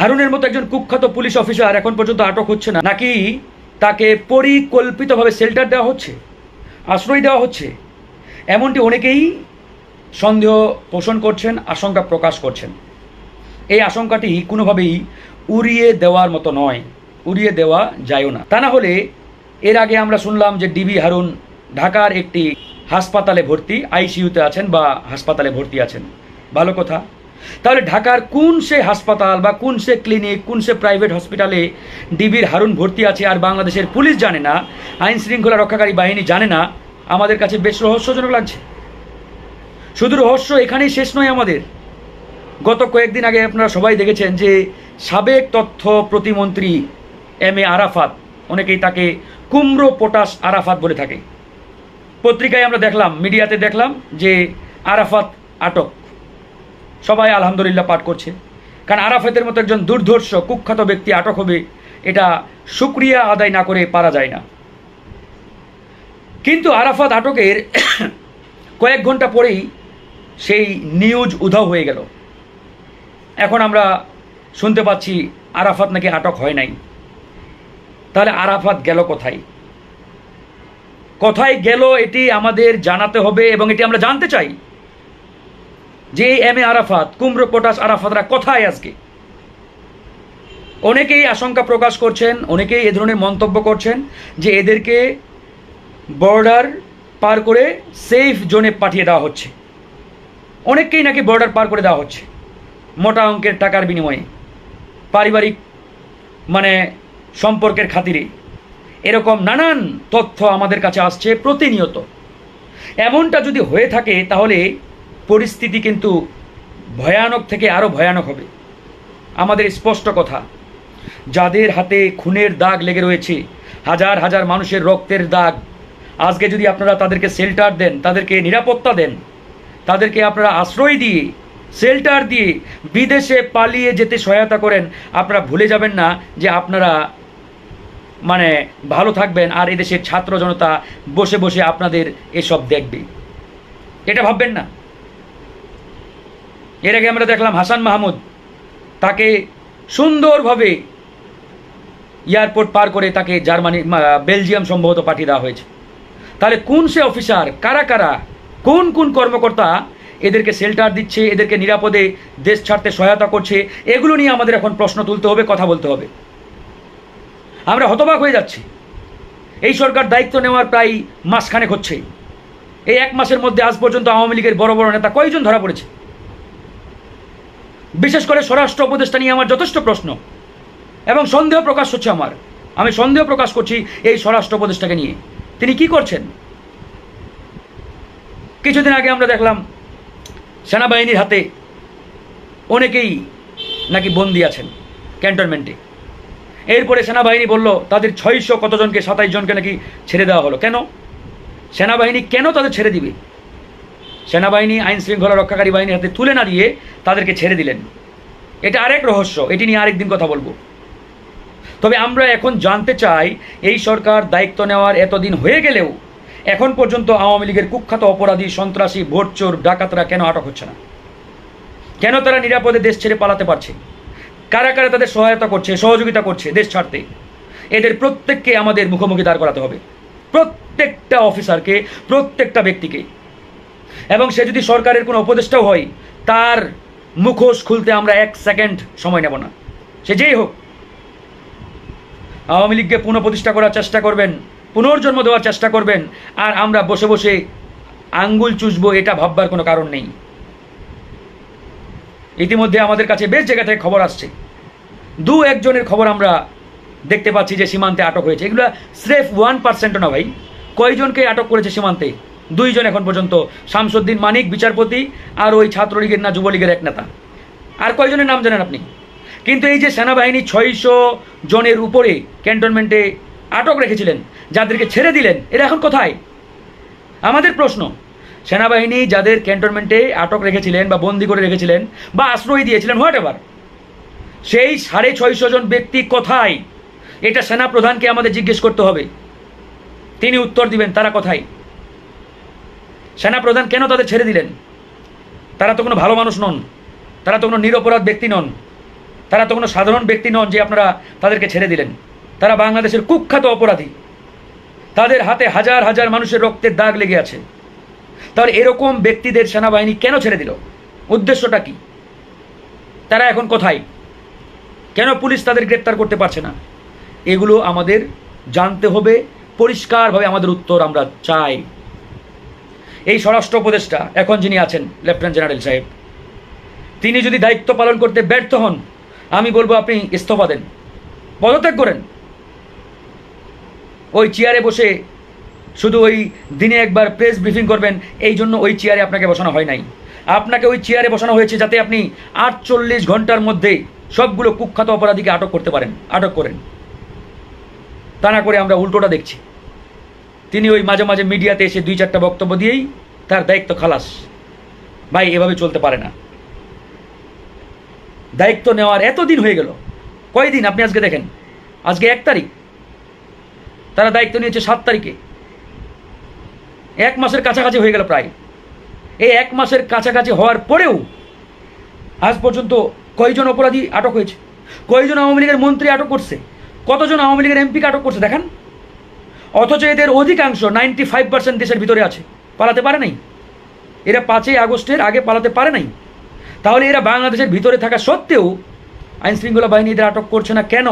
হারুনের মতো একজন কুখ্যাত পুলিশ অফিসার এখন পর্যন্ত আটক হচ্ছে না, নাকি তাকে পরিকল্পিতভাবে শেল্টার দেওয়া হচ্ছে, আশ্রয় দেওয়া হচ্ছে? এমনটি অনেকেই সন্দেহ পোষণ করছেন, আশঙ্কা প্রকাশ করছেন। এই আশঙ্কাটি কোনোভাবেই উড়িয়ে দেওয়ার মতো নয়, উড়িয়ে দেওয়া যায়ও না। তা না হলে এর আগে আমরা শুনলাম যে ডিবি হারুন ঢাকার একটি হাসপাতালে ভর্তি, আইসিইউতে আছেন বা হাসপাতালে ভর্তি আছেন। ভালো কথা। তাহলে ঢাকার কোন সে হাসপাতাল বা কোন সে ক্লিনিক, কোন সে প্রাইভেট হসপিটালে ডিবির হারুন ভর্তি আছে আর বাংলাদেশের পুলিশ জানে না, আইন শৃঙ্খলা রক্ষাকারী বাহিনী জানে না? আমাদের কাছে বেশ রহস্যজনক লাগছে। শুধু রহস্য এখানেই শেষ নয় আমাদের। গত কয়েকদিন আগে আপনারা সবাই দেখেছেন যে সাবেক তথ্য প্রতিমন্ত্রী এম এ আরাফাত, অনেকেই তাকে কুমড়ো পটাশ আরাফাত বলে থাকে, পত্রিকায় আমরা দেখলাম, মিডিয়াতে দেখলাম যে আরাফাত আটক। সবাই আলহামদুলিল্লাহ পাঠ করছে, কারণ আরাফাতের মতো একজন দুর্ধর্ষ কুখ্যাত ব্যক্তি আটক হবে, এটা শুকরিয়া আদায় না করে পারা যায় না। কিন্তু আরাফাত আটকের কয়েক ঘন্টা পরেই সেই নিউজ উধাও হয়ে গেল। এখন আমরা শুনতে পাচ্ছি আরাফাত নাকি আটক হয় নাই। তাহলে আরাফাত গেল কোথায়? কোথায় গেল এটি আমাদের জানাতে হবে, এবং এটি আমরা জানতে চাই যে এম এ আরাফাত, কুমড়ো পটাশ আরাফাতরা কোথায় আজকে? অনেকেই আশঙ্কা প্রকাশ করছেন, অনেকেই এ ধরনের মন্তব্য করছেন যে এদেরকে বর্ডার পার করে সেফ জোনে পাঠিয়ে দেওয়া হচ্ছে। অনেককেই নাকি বর্ডার পার করে দেওয়া হচ্ছে মোটা অঙ্কের টাকার বিনিময়ে, পারিবারিক সম্পর্কের খাতিরে। এরকম নানান তথ্য আমাদের কাছে আসছে প্রতিনিয়ত। এমনটা যদি হয়ে থাকে তাহলে পরিস্থিতি কিন্তু ভয়ানক থেকে আরও ভয়ানক হবে। আমাদের স্পষ্ট কথা, যাদের হাতে খুনের দাগ লেগে রয়েছে, হাজার হাজার মানুষের রক্তের দাগ, আজকে যদি আপনারা তাদেরকে শেল্টার দেন, তাদেরকে নিরাপত্তা দেন, তাদেরকে আপনারা আশ্রয় দিয়ে, শেল্টার দিয়ে বিদেশে পালিয়ে যেতে সহায়তা করেন, আপনারা ভুলে যাবেন না যে আপনারা ভালো থাকবেন আর এদেশের ছাত্র জনতা বসে বসে আপনাদের এসব দেখবে। এটা ভাববেন না। এর আগে আমরা দেখলাম হাসান মাহমুদ, তাকে সুন্দরভাবে এয়ারপোর্ট পার করে তাকে জার্মানি, বেলজিয়াম সম্ভবত পাঠিয়ে দেওয়া হয়েছে। তাহলে কোন সে অফিসার, কারা কারা, কোন কোন কর্মকর্তা এদেরকে শেল্টার দিচ্ছে, এদেরকে নিরাপদে দেশ ছাড়তে সহায়তা করছে, এগুলো নিয়ে আমাদের এখন প্রশ্ন তুলতে হবে, কথা বলতে হবে। আমরা হতবাক হয়ে যাচ্ছি। এই সরকার দায়িত্ব নেওয়ার প্রায় মাসখানেক হচ্ছে। এই এক মাসের মধ্যে আজ পর্যন্ত আওয়ামী লীগের বড় বড় নেতা কয়জন ধরা পড়েছে? বিশেষ করে স্বরাষ্ট্র উপদেষ্টা নিয়ে আমার যথেষ্ট প্রশ্ন এবং সন্দেহ প্রকাশ হচ্ছে। আমি সন্দেহ প্রকাশ করছি এই স্বরাষ্ট্র উপদেষ্টাকে নিয়ে, তিনি কি করছেন? কিছুদিন আগে আমরা দেখলাম সেনাবাহিনীর হাতে অনেকেই নাকি বন্দী আছেন ক্যান্টনমেন্টে। এরপরে সেনাবাহিনী বলল তাদের 600 কতজনকে, 27 জনকে নাকি ছেড়ে দেওয়া হলো। কেন? সেনাবাহিনী কেন তাদের ছেড়ে দিবে? সেনাবাহিনী আইন শৃঙ্খলা রক্ষাকারী বাহিনীর হাতে তুলে না দিয়ে তাদেরকে ছেড়ে দিলেন। এটা আরেক রহস্য, এটি নিয়ে আরেকদিন কথা বলবো। তবে আমরা এখন জানতে চাই, এই সরকার দায়িত্ব নেওয়ার এতদিন হয়ে গেলেও এখন পর্যন্ত আওয়ামী লীগের কুখ্যাত অপরাধী, সন্ত্রাসী, ভোটচোর, ডাকাতরা কেন আটক হচ্ছে না? কেন তারা নিরাপদে দেশ ছেড়ে পালাতে পারছে? কারা কারা তাদের সহায়তা করছে, সহযোগিতা করছে দেশ ছাড়তে? এদের প্রত্যেককে আমাদের মুখোমুখি দাঁড় করাতে হবে, প্রত্যেকটা অফিসারকে, প্রত্যেকটা ব্যক্তিকে। এবং সে যদি সরকারের কোনো উপদেষ্টাও হয়, তার মুখোশ খুলতে আমরা 1 সেকেন্ড সময় নেব না, সে যেই হোক। আওয়ামী লীগকে পুনঃপ্রতিষ্ঠা করার চেষ্টা করবেন, পুনর্জন্ম দেওয়ার চেষ্টা করবেন, আর আমরা বসে বসে আঙ্গুল চুষবো, এটা ভাববার কোনো কারণ নেই। ইতিমধ্যে আমাদের কাছে বেশ জায়গা থেকে খবর আসছে, 2-1 জনের খবর আমরা দেখতে পাচ্ছি যে সীমান্তে আটক হয়েছে। এগুলো স্রেফ 1% না ভাই। কয়জনকে আটক করেছে সীমান্তে? 2 জন এখন পর্যন্ত, শামসুদ্দিন মানিক বিচারপতি আর ওই ছাত্রলীগের না যুবলীগের এক নেতা। আর কয়জনের নাম জানেন আপনি? কিন্তু এই যে সেনাবাহিনী 600 জনের উপরে ক্যান্টনমেন্টে আটক রেখেছিলেন, যাদেরকে ছেড়ে দিলেন, এরা এখন কোথায়? আমাদের প্রশ্ন, সেনাবাহিনী যাদের ক্যান্টনমেন্টে আটক রেখেছিলেন বা বন্দি করে রেখেছিলেন বা আশ্রয় দিয়েছিলেন, হোয়াট এভার, সেই 650 জন ব্যক্তি কোথায়? এটা সেনা প্রধানকে আমাদের জিজ্ঞেস করতে হবে, তিনি উত্তর দিবেন তারা কোথায়। সেনা প্রধান কেন তাদের ছেড়ে দিলেন? তারা তো কোনো ভালো মানুষ নন, তারা তো কোনো নিরপরাধ ব্যক্তি নন, তারা তো কোনো সাধারণ ব্যক্তি নন যে আপনারা তাদেরকে ছেড়ে দিলেন। তারা বাংলাদেশের কুখ্যাত অপরাধী, তাদের হাতে হাজার হাজার মানুষের রক্তের দাগ লেগে আছে। তাহলে এরকম ব্যক্তিদের সেনাবাহিনী কেন ছেড়ে দিল? উদ্দেশ্যটা কি? তারা এখন কোথায়? কেন পুলিশ তাদের গ্রেপ্তার করতে পারছে না? এগুলো আমাদের জানতে হবে, পরিষ্কারভাবে আমাদের উত্তর আমরা চাই। এই স্বরাষ্ট্র উপদেষ্টা এখন যিনি আছেন লেফটেন্যান্ট জেনারেল সাহেব, তিনি যদি দায়িত্ব পালন করতে ব্যর্থ হন, আমি বলবো আপনি ইস্তফা দেন, পদত্যাগ করেন। ওই চেয়ারে বসে শুধু ওই দিনে একবার প্রেস ব্রিফিং করবেন, এই জন্য ওই চেয়ারে আপনাকে বসানো হয় নাই। আপনাকে ওই চেয়ারে বসানো হয়েছে যাতে আপনি 48 ঘন্টার মধ্যে সবগুলো কুখ্যাত অপরাধীকে আটক করতে পারেন। আটক করেন, তা না করে আমরা উল্টোটা দেখছি। তিনি ওই মাঝে মাঝে মিডিয়াতে এসে 2-4টা বক্তব্য দিয়েই তার দায়িত্ব খালাস। ভাই, এভাবে চলতে পারে না। দায়িত্ব নেওয়ার এতদিন হয়ে গেল, কয়দিন আপনি আজকে দেখেন, আজকে 1 তারিখ, তারা দায়িত্ব নিয়েছে 7 তারিখে। 1 মাসের কাছাকাছি হয়ে গেল প্রায়। এই 1 মাসের কাছাকাছি হওয়ার পরেও আজ পর্যন্ত কয়জন অপরাধী আটক হয়েছে? কয়জন আওয়ামী লীগের মন্ত্রী আটক করছে? কতজন আওয়ামী লীগের এমপিকে আটক করছে দেখান। অথচ এদের অধিকাংশ 95% দেশের ভিতরে আছে, পালাতে পারে নাই। এরা 5ই আগস্টের আগে পালাতে পারে নাই। তাহলে এরা বাংলাদেশের ভিতরে থাকা সত্ত্বেও আইনশৃঙ্খলা বাহিনী এদের আটক করছে না কেন?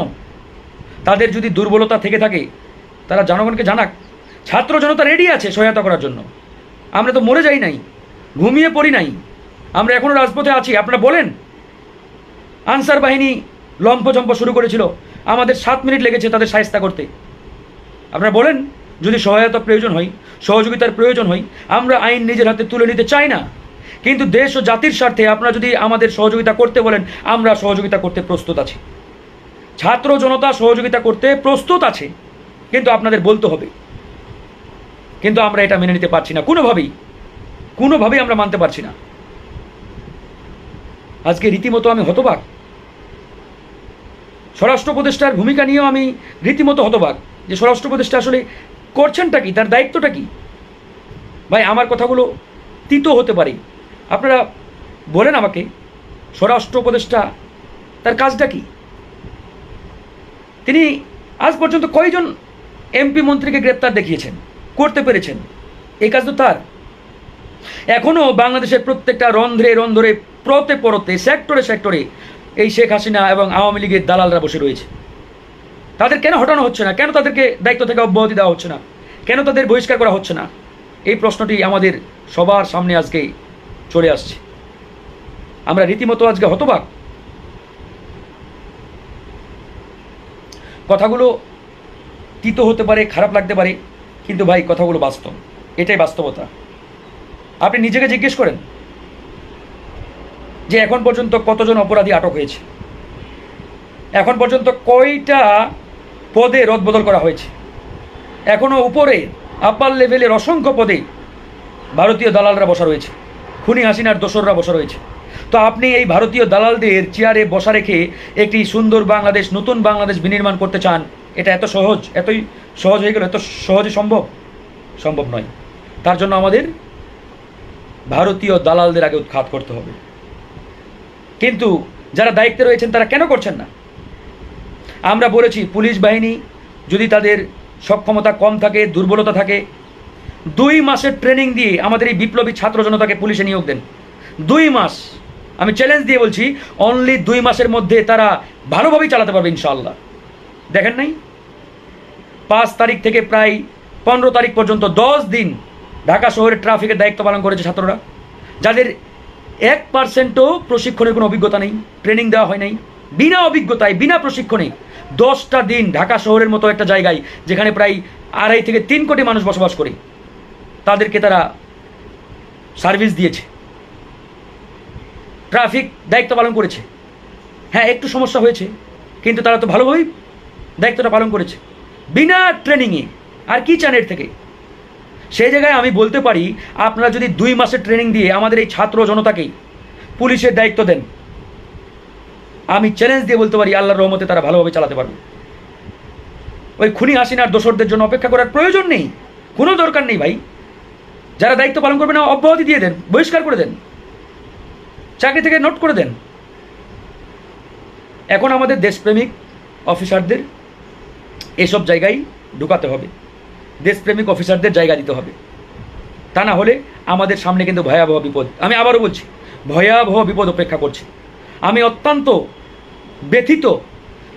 তাদের যদি দুর্বলতা থেকে থাকে তারা জনগণকে জানাক। ছাত্র জনতা রেডি আছে সহায়তা করার জন্য। আমরা তো মরে যাই নাই, ঘুমিয়ে পড়ি নাই, আমরা এখনও রাজপথে আছি। আপনারা বলেন, আনসার বাহিনী লম্ফঝম্প শুরু করেছিল, আমাদের 7 মিনিট লেগেছে তাদের শায়েস্তা করতে। আপনারা বলেন, যদি সহায়তা প্রয়োজন হয়, সহযোগিতার প্রয়োজন হয়, আমরা আইন নিজের হাতে তুলে নিতে চাই না। কিন্তু দেশ ও জাতির স্বার্থে আপনারা যদি আমাদের সহযোগিতা করতে বলেন, আমরা সহযোগিতা করতে প্রস্তুত আছি। ছাত্র জনতা সহযোগিতা করতে প্রস্তুত আছে, কিন্তু আপনাদের বলতে হবে। কিন্তু আমরা এটা মেনে নিতে পারছি না, কোনোভাবেই আমরা মানতে পারছি না। আজকে রীতিমতো আমি হতবাক। স্বরাষ্ট্র উপদেষ্টার ভূমিকা নিয়েও আমি রীতিমতো হতবাক যে স্বরাষ্ট্র উপদেষ্টা আসলে করছেনটা কি, তার দায়িত্বটা কি। ভাই, আমার কথাগুলো তিতো হতে পারে, আপনারা বলেন আমাকে, স্বরাষ্ট্র উপদেষ্টা তার কাজটা কি? তিনি আজ পর্যন্ত কয়জন এমপি মন্ত্রীকে গ্রেপ্তার দেখিয়েছেন, করতে পেরেছেন? এই কাজ তো তার। এখনও বাংলাদেশের প্রত্যেকটা রন্ধ্রে রন্ধ্রে, পরতে পরতে, সেক্টরে সেক্টরে এই শেখ হাসিনা এবং আওয়ামী লীগের দালালরা বসে রয়েছে। তাদের কেন হটানো হচ্ছে না? কেন তাদেরকে দায়িত্ব থেকে অব্যাহতি দেওয়া হচ্ছে না? কেন তাদের বহিষ্কার করা হচ্ছে না? এই প্রশ্নটি আমাদের সবার সামনে আজকে চলে আসছে। আমরা রীতিমতো আজকে হতবাক। কথাগুলো তিতো হতে পারে, খারাপ লাগতে পারে, কিন্তু ভাই কথাগুলো বাস্তব, এটাই বাস্তবতা। আপনি নিজেকে জিজ্ঞেস করেন যে এখন পর্যন্ত কতজন অপরাধী আটক হয়েছে, এখন পর্যন্ত কয়টা পদে রদবদল করা হয়েছে। এখনও উপরে আপার লেভেলের অসংখ্য পদে ভারতীয় দালালরা বসা রয়েছে, খুনি হাসিনার দোসররা বসা রয়েছে। তো আপনি এই ভারতীয় দালালদের চেয়ারে বসা রেখে একটি সুন্দর বাংলাদেশ, নতুন বাংলাদেশ বিনির্মাণ করতে চান? এটা এতই সহজ হয়ে গেল? এত সহজে সম্ভব নয়। তার জন্য আমাদের ভারতীয় দালালদের আগে উৎখাত করতে হবে। কিন্তু যারা দায়িত্বে রয়েছেন তারা কেন করছেন না? আমরা বলেছি, পুলিশ বাহিনী যদি তাদের সক্ষমতা কম থাকে, দুর্বলতা থাকে, 2 মাসের ট্রেনিং দিয়ে আমাদের এই বিপ্লবী ছাত্র জনতাকে পুলিশে নিয়োগ দেন। 2 মাস, আমি চ্যালেঞ্জ দিয়ে বলছি, অনলি 2 মাসের মধ্যে তারা ভালোভাবেই চালাতে পারবে ইনশাআল্লাহ। দেখেন নাই, 5 তারিখ থেকে প্রায় 15 তারিখ পর্যন্ত 10 দিন ঢাকা শহরের ট্রাফিকের দায়িত্ব পালন করেছে ছাত্ররা, যাদের 1%ও প্রশিক্ষণের কোনো অভিজ্ঞতা নেই, ট্রেনিং দেওয়া হয় নাই। বিনা অভিজ্ঞতায়, বিনা প্রশিক্ষণে 10টা দিন ঢাকা শহরের মতো একটা জায়গায়, যেখানে প্রায় 2.5 থেকে 3 কোটি মানুষ বসবাস করে, তাদেরকে তারা সার্ভিস দিয়েছে, ট্রাফিক দায়িত্ব পালন করেছে। হ্যাঁ, একটু সমস্যা হয়েছে, কিন্তু তারা তো ভালোভাবেই দায়িত্বটা পালন করেছে বিনা ট্রেনিংয়ে। আর কি চান এর থেকে? সেই জায়গায় আমি বলতে পারি, আপনারা যদি 2 মাসের ট্রেনিং দিয়ে আমাদের এই ছাত্র জনতাকে পুলিশের দায়িত্ব দেন, আমি চ্যালেঞ্জ দিয়ে বলতে পারি আল্লাহর রহমতে তারা ভালোভাবে চালাতে পারবে। ওই খুনি হাসিনার দোসরদের জন্য অপেক্ষা করার প্রয়োজন নেই, কোনো দরকার নেই ভাই। যারা দায়িত্ব পালন করবে না, অব্যাহতি দিয়ে দেন, বহিষ্কার করে দেন, চাকরি থেকে নোট করে দেন। এখন আমাদের দেশপ্রেমিক অফিসারদের এসব জায়গায় ঢুকাতে হবে, দেশপ্রেমিক অফিসারদের জায়গা দিতে হবে। তা না হলে আমাদের সামনে কিন্তু ভয়াবহ বিপদ, আমি আবারও বলছি, ভয়াবহ বিপদ অপেক্ষা করছে। আমি অত্যন্ত ব্যথিত,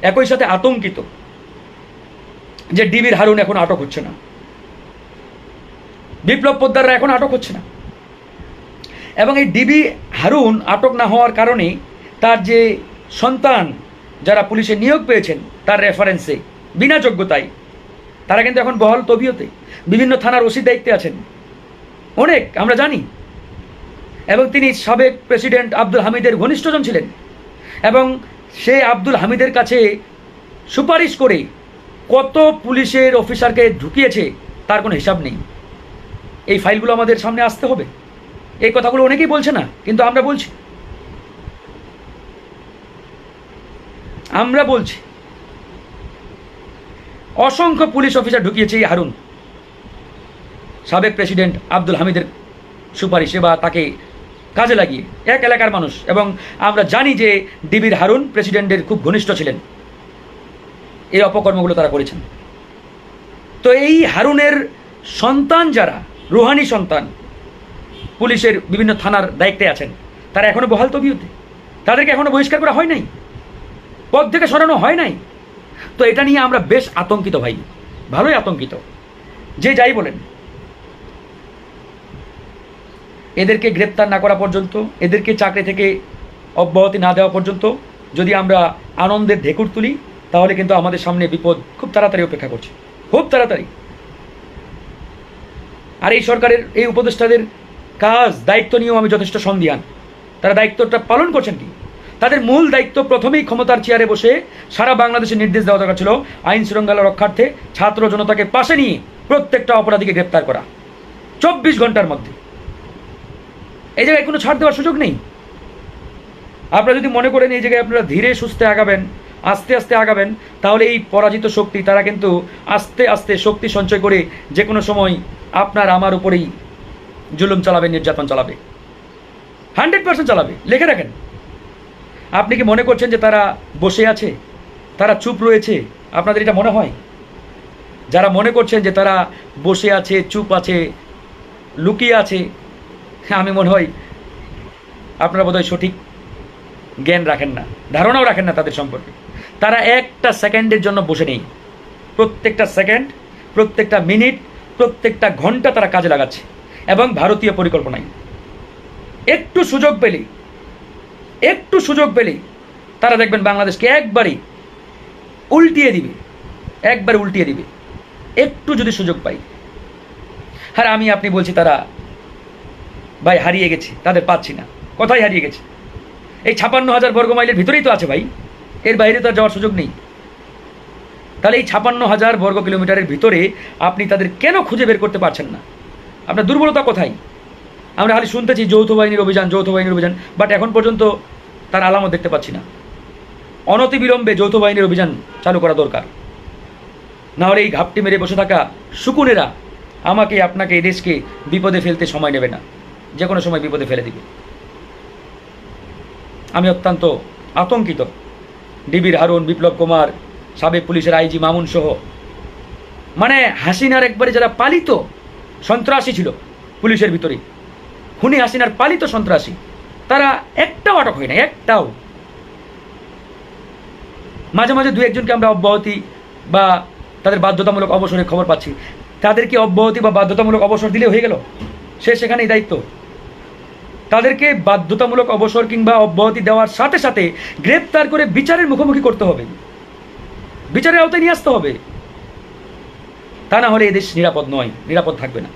একই সাথে আতঙ্কিত যে ডিবির হারুন এখন আটক হচ্ছে না, বিপ্লব পোদ্দাররা এখন আটক হচ্ছে না। এবং এই ডিবি হারুন আটক না হওয়ার কারণে তার যে সন্তান যারা পুলিশে নিয়োগ পেয়েছেন তার রেফারেন্সে বিনা যোগ্যতায়, তারা কিন্তু এখন বহাল তবিয়তে বিভিন্ন থানার ওসির দায়িত্বে আছেন, অনেক আমরা জানি। এবং তিনি সাবেক প্রেসিডেন্ট আব্দুল হামিদের ঘনিষ্ঠজন ছিলেন, এবং সেই আব্দুল হামিদের কাছে সুপারিশ করে কত পুলিশের অফিসারকে ঢুকিয়েছে তার কোনো হিসাব নেই। এই ফাইলগুলো আমাদের সামনে আসতে হবে। এই কথাগুলো অনেকেই বলছে না, কিন্তু আমরা বলছি, অসংখ্য পুলিশ অফিসার ঢুকিয়েছে এই হারুন, সাবেক প্রেসিডেন্ট আব্দুল হামিদের সুপারিশে বা তাকে কাজে লাগিয়ে, এক এলাকার মানুষ। এবং আমরা জানি যে ডিবির হারুন প্রেসিডেন্টের খুব ঘনিষ্ঠ ছিলেন, এই অপকর্মগুলো তারা করেছেন। তো এই হারুনের সন্তান যারা, রুহানি সন্তান, পুলিশের বিভিন্ন থানার দায়িত্বে আছেন, তারা এখনও বহাল তবিয়তে, তাদেরকে এখনও বহিষ্কার করা হয় নাই, পদ থেকে সরানো হয় নাই। তো এটা নিয়ে আমরা বেশ আতঙ্কিত ভাই, ভালোই আতঙ্কিত। যে যাই বলেন, এদেরকে গ্রেপ্তার না করা পর্যন্ত, এদেরকে চাকরি থেকে অব্যাহতি না দেওয়া পর্যন্ত যদি আমরা আনন্দের ঢেকুর তুলি, তাহলে কিন্তু আমাদের সামনে বিপদ খুব তাড়াতাড়ি অপেক্ষা করছে, খুব তাড়াতাড়ি। আর এই সরকারের এই উপদেষ্টাদের কাজ, দায়িত্ব নিয়েও আমি যথেষ্ট সন্দিহান। তারা দায়িত্বটা পালন করছেন কি? তাদের মূল দায়িত্ব প্রথমেই ক্ষমতার চেয়ারে বসে সারা বাংলাদেশে নির্দেশ দেওয়া দরকার ছিল আইন শৃঙ্খলা রক্ষার্থে ছাত্র জনতাকে পাশে নিয়ে প্রত্যেকটা অপরাধীকে গ্রেপ্তার করা 24 ঘন্টার মধ্যে। এই জায়গায় কোনো ছাড় দেওয়ার সুযোগ নেই। আপনারা যদি মনে করেন এই জায়গায় আপনারা ধীরে সুস্থে আগাবেন, আস্তে আস্তে আগাবেন, তাহলে এই পরাজিত শক্তি তারা কিন্তু আস্তে আস্তে শক্তি সঞ্চয় করে যে কোনো সময় আপনার আমার উপরেই জুলুম চালাবে, নির্যাতন চালাবে, 100% চালাবে। লিখে রাখেন। আপনি কি মনে করছেন যে তারা বসে আছে, তারা চুপ রয়েছে? আপনাদের এটা মনে হয়? যারা মনে করছেন যে তারা বসে আছে, চুপ আছে, লুকিয়ে আছে, আমি মনে হয় আপনারা বোধহয় সঠিক জ্ঞান রাখেন না, ধারণাও রাখেন না তাদের সম্পর্কে। তারা একটা সেকেন্ডের জন্য বসে নেই। প্রত্যেকটা সেকেন্ড, প্রত্যেকটা মিনিট, প্রত্যেকটা ঘন্টা তারা কাজে লাগাচ্ছে, এবং ভারতীয় পরিকল্পনায়। একটু সুযোগ পেলেই তারা দেখবেন বাংলাদেশকে একবারে উল্টিয়ে দিবে, একটু যদি সুযোগ পাই। আর আপনি বলছি তারা ভাই হারিয়ে গেছে, তাদের পাচ্ছি না। কোথায় হারিয়ে গেছে? এই 56,000 বর্গ মাইলের ভিতরেই তো আছে ভাই, এর বাইরে তো আর যাওয়ার সুযোগ নেই। তাহলে এই 56,000 বর্গ কিলোমিটারের ভিতরে আপনি তাদের কেন খুঁজে বের করতে পারছেন না? আপনার দুর্বলতা কোথায়? আমরা খালি শুনতেছি যৌথ বাহিনীর অভিযান, বাট এখন পর্যন্ত তার আলামত দেখতে পাচ্ছি না। অনতিবিলম্বে যৌথ বাহিনীর অভিযান চালু করা দরকার, না হলে এই ঘাপটি মেরে বসে থাকা শকুনেরা আমাকে, আপনাকে, এই দেশকে বিপদে ফেলতে সময় নেবে না, যে কোনো সময় বিপদে ফেলে দিবে। আমি অত্যন্ত আতঙ্কিত। ডিবির হারুন, বিপ্লব কুমার, সাবেক পুলিশের আইজি মামুন সহ, মানে হাসিনার একবারে যারা পালিত সন্ত্রাসী ছিল পুলিশের ভিতরে, খুনি হাসিনার পালিত সন্ত্রাসী, তারা একটাও আটক হয় না, একটাও। মাঝে মাঝে 2-1জনকে আমরা অব্যাহতি বা তাদের বাধ্যতামূলক অবসরের খবর পাচ্ছি। তাদেরকে অব্যাহতি বা বাধ্যতামূলক অবসর দিলে হয়ে গেল, সে সেখানেই দায়িত্ব। তাদেরকে বাধ্যতামূলক অবসর কিংবা অব্যাহতি দেওয়ার সাথে সাথে গ্রেপ্তার করে বিচারের মুখোমুখি করতে হবে, বিচারের আওতায় নিয়ে আসতে হবে। তা না হলে এদেশ নিরাপদ নয়, নিরাপদ থাকবে না।